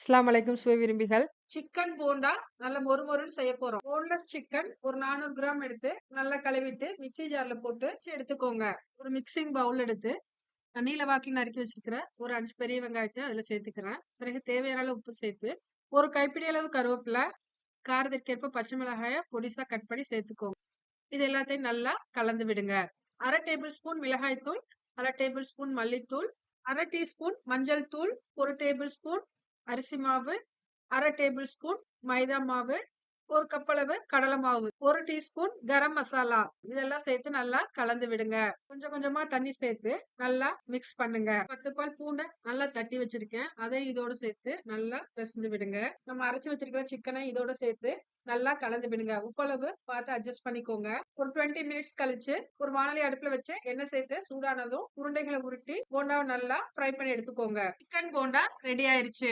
அஸ்ஸலாமு அலைக்கும் சுவை விரும்பிகள். சிக்கன் போண்டா நல்ல மொறுமொறுன்னு செய்ய போறோம். போன்லெஸ் சிக்கன் ஒரு 400 கிராம் எடுத்து நல்லா கழுவிட்டு மிக்ஸி ஜார்ல போட்டு எடுத்துக்கோங்க. ஒரு மிக்ஸிங் பவுல் எடுத்து நீல வாக்கில் நறுக்கி வச்சிருக்கிற ஒரு 5 பெரிய வெங்காயத்த அதுல சேர்த்துக்கிறேன். பிறகு தேவையான அளவு உப்பு சேர்த்து, ஒரு கைப்பிடி அளவு கருவேப்பில, காரத்திற்கேற்ப பச்சை மிளகாய பொடிசா கட் பண்ணி சேர்த்துக்கோங்க. இது எல்லாத்தையும் நல்லா கலந்து விடுங்க. 1/2 டேபிள் ஸ்பூன் மிளகாய் தூள், 1/2 டேபிள் ஸ்பூன் மல்லித்தூள், 1/2 டீஸ்பூன் மஞ்சள் தூள், 1 டேபிள் ஸ்பூன் அரிசி மாவு, 1/2 டேபிள் ஸ்பூன் மைதா மாவு, 1 கப் அளவு கடலை மாவு, 1 டீஸ்பூன் கரம் மசாலா இதெல்லாம் சேர்த்து நல்லா கலந்து விடுங்க. கொஞ்சம் கொஞ்சமா தண்ணி சேர்த்து நல்லா மிக்ஸ் பண்ணுங்க. 10 பல் பூண்டை நல்லா தட்டி வச்சிருக்கேன். அதை இதோட சேர்த்து நல்லா பிசைஞ்சு விடுங்க. நம்ம அரைச்சு வச்சிருக்கிற சிக்கனை இதோட சேர்த்து நல்லா கலந்து விடுங்க. உப்பளவு பார்த்து அட்ஜஸ்ட் பண்ணிக்கோங்க. ஒரு 20 மினிட்ஸ் கழிச்சு ஒரு வாணலி அடுப்புல வச்சு எண்ணெய் சேர்த்து சூடானதும் உருண்டைகளை உருட்டி போண்டாவை நல்லா ஃப்ரை பண்ணி எடுத்துக்கோங்க. சிக்கன் போண்டா ரெடி ஆயிருச்சு.